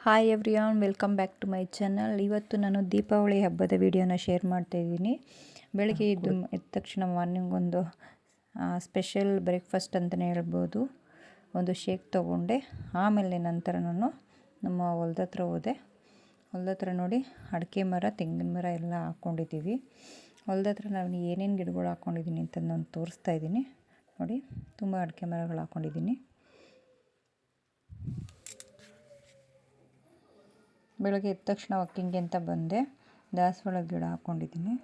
Hi everyone, welcome back to my channel. ಇವತ್ತು ನಾನು ದೀಪಾವಳಿ ಹಬ್ಬದ ವಿಡಿಯೋನ ಶೇರ್ ಮಾಡ್ತಾಯಿದ್ದೀನಿ. ಬೆಳಗ್ಗೆ ಎದ್ದ ತಕ್ಷಣ ಮಾರ್ನಿಂಗ್ ಒಂದು ಸ್ಪೆಷಲ್ ಬ್ರೇಕ್ಫಾಸ್ಟ್ ಅಂತಲೇ ಹೇಳ್ಬೋದು. ಒಂದು ಶೇಕ್ ತೊಗೊಂಡೆ. ಆಮೇಲೆ ನಂತರ ನಾನು ನಮ್ಮ ಹೊಲ್ದ ಹತ್ರ ಹೋದೆ. ಹೊಲ್ದ ಹತ್ರ ನೋಡಿ ಅಡಿಕೆ ಮರ, ತೆಂಗಿನ ಮರ ಎಲ್ಲ ಹಾಕ್ಕೊಂಡಿದ್ದೀವಿ. ಹೊಲ್ದ ಹತ್ರ ನಾನು ಏನೇನು ಗಿಡಗಳು ಹಾಕ್ಕೊಂಡಿದ್ದೀನಿ ಅಂತ ನಾನು ತೋರಿಸ್ತಾ ಇದ್ದೀನಿ. ನೋಡಿ, ತುಂಬ ಅಡಿಕೆ ಮರಗಳು ಹಾಕ್ಕೊಂಡಿದ್ದೀನಿ. ಬೆಳಗ್ಗೆ ಎದ್ದ ತಕ್ಷಣ ವಾಕಿಂಗ್ಗೆ ಅಂತ ಬಂದೆ. ದಾಸವಾಳ ಗಿಡ ಹಾಕ್ಕೊಂಡಿದ್ದೀನಿ.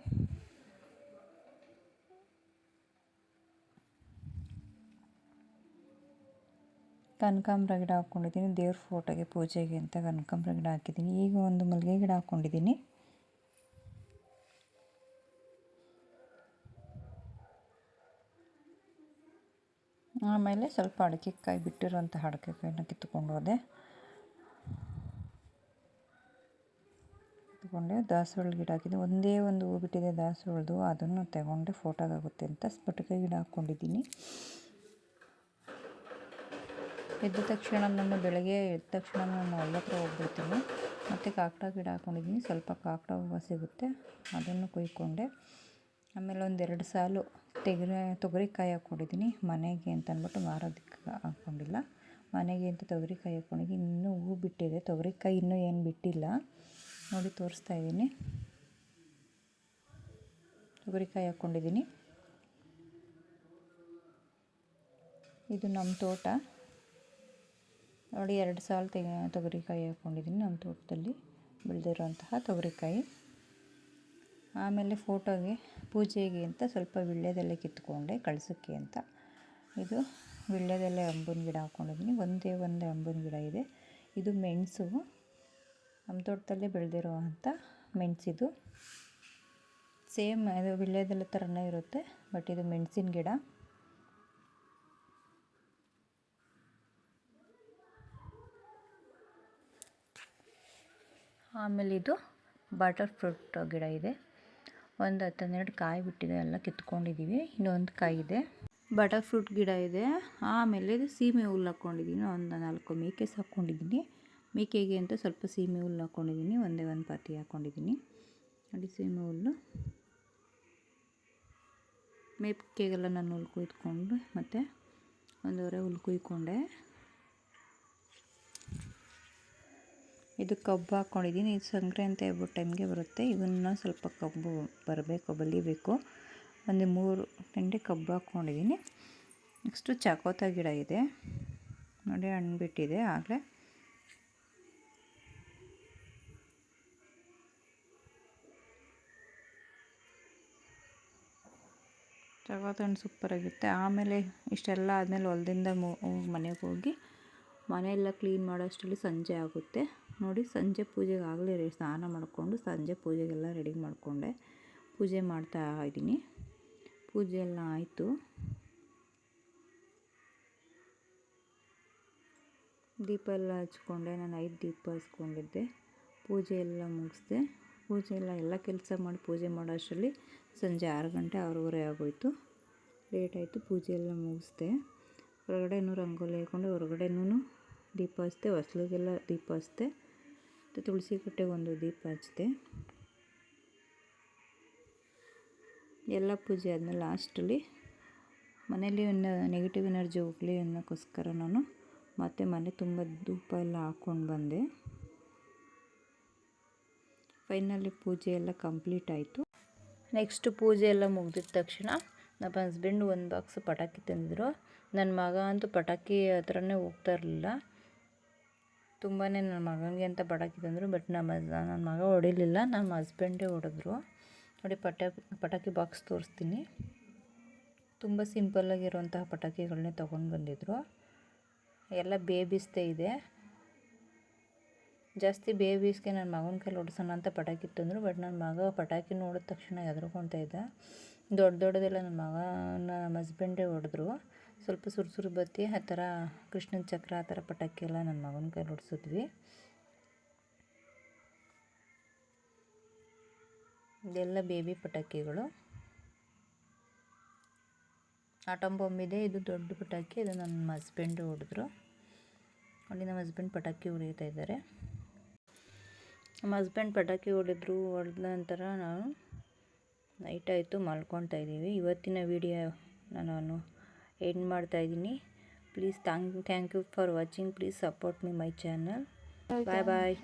ಕನಕಾಂಬರ ಗಿಡ ಹಾಕ್ಕೊಂಡಿದ್ದೀನಿ. ದೇವ್ರ ಫೋಟೋಗೆ ಪೂಜೆಗೆ ಅಂತ ಕನಕಾಂಬರ ಗಿಡ ಹಾಕಿದ್ದೀನಿ. ಈಗ ಒಂದು ಮಲ್ಲಿಗೆ ಗಿಡ ಹಾಕ್ಕೊಂಡಿದ್ದೀನಿ. ಆಮೇಲೆ ಸ್ವಲ್ಪ ಅಡಿಕೆಕಾಯಿ, ಬಿಟ್ಟಿರೋಂಥ ಅಡಿಕೆಕಾಯಿನ ಕಿತ್ಕೊಂಡು ಹೋದೆ. ದಾಸವಾಳ ಗಿಡ ಹಾಕಿದ್ದೆ. ಒಂದೇ ಒಂದು ಹೂ ಬಿಟ್ಟಿದೆ ದಾಸವಾಳದು, ಅದನ್ನು ತಗೊಂಡು ಫೋಟೋಗಾಗುತ್ತೆ ಅಂತ ಸ್ಫಟಿಕ ಗಿಡ ಹಾಕ್ಕೊಂಡಿದ್ದೀನಿ. ಬೆಳಗ್ಗೆ ಎದ್ದ ತಕ್ಷಣ ನಾನು ಹೊಲ ಹತ್ರ ಹೋಗ್ಬಿಡ್ತೀನಿ. ಮತ್ತು ಕಾಕಡ ಗಿಡ ಹಾಕ್ಕೊಂಡಿದ್ದೀನಿ. ಸ್ವಲ್ಪ ಕಾಕಡ ಹೂವು ಸಿಗುತ್ತೆ, ಅದನ್ನು ಕುಯ್ಕೊಂಡೆ. ಆಮೇಲೆ ಒಂದೆರಡು ಸಾಲು ತೊಗರಿಕಾಯಿ ಹಾಕ್ಕೊಂಡಿದ್ದೀನಿ. ಮನೆಗೆ ಅಂತ ಅಂದ್ಬಿಟ್ಟು ಮಾರೋದಕ್ಕೆ ಹಾಕ್ಕೊಂಡಿಲ್ಲ. ಮನೆಗೆ ಅಂತ ತೊಗರಿಕಾಯಿ ಹಾಕ್ಕೊಂಡಿದ್ದೀನಿ. ಇನ್ನೂ ಹೂ ಬಿಟ್ಟಿದೆ. ತೊಗರಿಕಾಯಿ ಇನ್ನೂ ಏನು ಬಿಟ್ಟಿಲ್ಲ, ನೋಡಿ ತೋರಿಸ್ತಾ ಇದ್ದೀನಿ. ತೊಗರಿಕಾಯಿ ಹಾಕ್ಕೊಂಡಿದ್ದೀನಿ. ಇದು ನಮ್ಮ ತೋಟ ನೋಡಿ. 2 ಸಾಲು ತೊಗರಿಕಾಯಿ ಹಾಕ್ಕೊಂಡಿದ್ದೀನಿ. ನಮ್ಮ ತೋಟದಲ್ಲಿ ಬೆಳೆದಿರೋಂತಹ ತೊಗರಿಕಾಯಿ. ಆಮೇಲೆ ಫೋಟೋಗೆ ಪೂಜೆಗೆ ಅಂತ ಸ್ವಲ್ಪ ವೀಳ್ಯದೆಲೆ ಕಿತ್ಕೊಂಡೆ ಕಳ್ಸೋಕ್ಕೆ ಅಂತ. ಇದು ವೀಳ್ಯದೆಲೆ ಅಂಬುನ ಗಿಡ ಹಾಕ್ಕೊಂಡಿದ್ದೀನಿ. ಒಂದೇ ಒಂದು ಅಂಬುನ ಗಿಡ ಇದೆ. ಇದು ಮೆಣಸು, ನಮ್ಮ ತೋಟದಲ್ಲೇ ಬೆಳೆದಿರುವಂಥ ಮೆಣಸಿದು. ಸೇಮ್ ಇದು ವೀಳ್ಯದೆಲೆ ಥರನೇ ಇರುತ್ತೆ, ಬಟ್ ಇದು ಮೆಣಸಿನ ಗಿಡ. ಆಮೇಲೆ ಇದು ಬಟರ್ ಫ್ರೂಟ್ ಗಿಡ ಇದೆ. ಒಂದು 10-12 ಕಾಯಿ ಬಿಟ್ಟಿದೆ, ಎಲ್ಲ ಕಿತ್ಕೊಂಡಿದ್ದೀವಿ. ಇನ್ನೊಂದು ಕಾಯಿ ಇದೆ. ಬಟರ್ ಫ್ರೂಟ್ ಗಿಡ ಇದೆ. ಆಮೇಲೆ ಇದು ಸೀಮೆ ಹುಲ್ಲು ಹಾಕ್ಕೊಂಡಿದ್ದೀನಿ. ಒಂದು 4 ಮೇಕೆ ಸಾಕ್ಕೊಂಡಿದ್ದೀನಿ. ಮೇಕೆಗೆ ಅಂತ ಸ್ವಲ್ಪ ಸೀಮೆ ಹುಲ್ಲು ಹಾಕ್ಕೊಂಡಿದ್ದೀನಿ. ಒಂದೇ ಒಂದು ಪಾತಿ ಹಾಕ್ಕೊಂಡಿದ್ದೀನಿ. ನೋಡಿ, ಸೀಮೆ ಹುಲ್ಲು. ಮೇಕೆಗೆಲ್ಲ ನಾನು ಹುಲ್ಲು ಕುಯ್ದುಕೊಂಡು ಮತ್ತು ಒಂದೂವರೆ ಹುಲ್ಲು ಕುಯ್ಕೊಂಡೆ. ಇದು ಕಬ್ಬು ಹಾಕ್ಕೊಂಡಿದ್ದೀನಿ. ಇದು ಸಂಕ್ರಾಂತಿ ಹಬ್ಬ ಟೈಮ್ಗೆ ಬರುತ್ತೆ. ಇವನ್ನ ಸ್ವಲ್ಪ ಕಬ್ಬು ಬಲಿಬೇಕು. ಒಂದು 3 ಗಂಟೆ ಕಬ್ಬು ಹಾಕ್ಕೊಂಡಿದ್ದೀನಿ. ನೆಕ್ಸ್ಟು ಚಾಕೋತ ಗಿಡ ಇದೆ ನೋಡಿ, ಹಣ್ಣು ಬಿಟ್ಟಿದೆ ಆಗಲೇ. ಚಾಕೋತ ಹಣ್ಣು ಸೂಪರಾಗಿರುತ್ತೆ. ಆಮೇಲೆ ಇಷ್ಟೆಲ್ಲ ಆದಮೇಲೆ ಹೊಲದಿಂದ ಮನೆಗೆ ಹೋಗಿ ಮನೆಯೆಲ್ಲ ಕ್ಲೀನ್ ಮಾಡೋಷ್ಟರಲ್ಲಿ ಸಂಜೆ ಆಗುತ್ತೆ. ನೋಡಿ, ಸಂಜೆ ಪೂಜೆಗೆ ಆಗಲೇ ಸ್ನಾನ ಮಾಡಿಕೊಂಡು ಸಂಜೆ ಪೂಜೆಗೆಲ್ಲ ರೆಡಿ ಮಾಡಿಕೊಂಡೆ. ಪೂಜೆ ಮಾಡ್ತಾ ಇದ್ದೀನಿ. ಪೂಜೆ ಎಲ್ಲ ಆಯಿತು. ದೀಪ ಎಲ್ಲ ಹಚ್ಕೊಂಡೆ. ನಾನು 5 ದೀಪ ಹಚ್ಕೊಂಡಿದ್ದೆ. ಪೂಜೆ ಎಲ್ಲ ಮುಗಿಸ್ದೆ. ಪೂಜೆ ಎಲ್ಲ ಕೆಲಸ ಮಾಡಿ ಪೂಜೆ ಮಾಡೋ ಅಷ್ಟರಲ್ಲಿ ಸಂಜೆ 6 ಗಂಟೆ 6:30 ಆಗೋಯಿತು. ಲೇಟ್ ಆಯಿತು. ಪೂಜೆ ಎಲ್ಲ ಮುಗಿಸ್ದೆ. ಹೊರಗಡೆನೂ ರಂಗೋಲಿ ಹಾಕ್ಕೊಂಡು ಹೊರಗಡೆನೂ ದೀಪ ಹಚ್ಚಿದೆ. ಹೊಸ್ಲಿಗೆಲ್ಲ ದೀಪ ಹಚ್ಚಿದೆ. ಮತ್ತು ತುಳಸಿ ಕಟ್ಟೆಗೆ ಒಂದು ದೀಪ ಹಚ್ಚಿದೆ. ಎಲ್ಲ ಪೂಜೆ ಆದಮೇಲೆ ಲಾಸ್ಟಲ್ಲಿ ಮನೇಲಿ ಒಂದು ನೆಗೆಟಿವ್ ಎನರ್ಜಿ ಹೋಗಲಿ ಅನ್ನೋಕ್ಕೋಸ್ಕರ ನಾನು ಮತ್ತೆ ಮನೆ ತುಂಬ ಧೂಪ ಎಲ್ಲ ಹಾಕ್ಕೊಂಡು ಬಂದೆ. ಫೈನಲಿ ಪೂಜೆ ಎಲ್ಲ ಕಂಪ್ಲೀಟ್ ಆಯಿತು. ನೆಕ್ಸ್ಟ್ ಪೂಜೆ ಎಲ್ಲ ಮುಗಿದಿದ ತಕ್ಷಣ ನಮ್ಮ ಹಸ್ಬೆಂಡು ಒಂದು ಬಾಕ್ಸ್ ಪಟಾಕಿ ತಂದಿದ್ರು. ನನ್ನ ಮಗ ಅಂತೂ ಪಟಾಕಿ ಹತ್ರನೇ ಹೋಗ್ತಾ ಇರಲಿಲ್ಲ. ತುಂಬಾ ನನ್ನ ಮಗನಿಗೆ ಅಂತ ಪಟಾಕಿ ತಂದರು, ಬಟ್ ನನ್ನ ಮಗ ಹೊಡಿಲಿಲ್ಲ. ನಮ್ಮ ಹಸ್ಬೆಂಡೇ ಹೊಡೆದ್ರು. ನೋಡಿ, ಪಟಾಕಿ ಬಾಕ್ಸ್ ತೋರಿಸ್ತೀನಿ. ತುಂಬ ಸಿಂಪಲ್ಲಾಗಿರುವಂತಹ ಪಟಾಕಿಗಳನ್ನೇ ತೊಗೊಂಡು ಬಂದಿದ್ದರು. ಎಲ್ಲ ಬೇಬೀಸ್ದೇ ಇದೆ. ಜಾಸ್ತಿ ಬೇಬೀಸ್ಗೆ ನನ್ನ ಮಗನ ಕೈಲಿ ಹೊಡ್ಸೋಣ ಅಂತ ಪಟಾಕಿ ತಂದರು, ಬಟ್ ನನ್ನ ಮಗ ಪಟಾಕಿ ನೋಡಿದ ತಕ್ಷಣ ಹೆದರ್ಕೊತಾ ಇದ್ದ. ದೊಡ್ಡದೆಲ್ಲ ನಮ್ಮ ಹಸ್ಬೆಂಡೇ ಹೊಡೆದ್ರು. ಸ್ವಲ್ಪ ಸುರು ಬತ್ತಿ ಆ ಥರ ಕೃಷ್ಣನ ಚಕ್ರ ಆ ಥರ ಪಟಾಕಿ ಎಲ್ಲ ನನ್ನ ಮಗನ ಕೈಲಿ ಹೊಡ್ಸಿದ್ವಿ. ಇದೆಲ್ಲ ಬೇಬಿ ಪಟಾಕಿಗಳು. ಆಟಮ್ ಬಾಂಬ್ ಇದೆ. ಇದು ದೊಡ್ಡ ಪಟಾಕಿ. ಇದು ನಮ್ಮ ಹಸ್ಬೆಂಡು ಹೊಡೆದ್ರು. ನೋಡಿ, ನಮ್ಮ ಹಸ್ಬೆಂಡ್ ಪಟಾಕಿ ಉರಿತಾ ಇದ್ದಾರೆ. ನಮ್ಮ ಹಸ್ಬೆಂಡ್ ಪಟಾಕಿ ಹೊಡೆದ ನಂತರ ನಾನು ನೈಟ್ ಆಯಿತು, ಮಲ್ಕೊತಾ ಇದ್ದೀವಿ. ಇವತ್ತಿನ ವಿಡಿಯೋ ನಾನು ಎಂಡ್ ಮಾಡ್ತಾಯಿದ್ದೀನಿ. Please thank you for watching. Please support me my channel. Bye bye.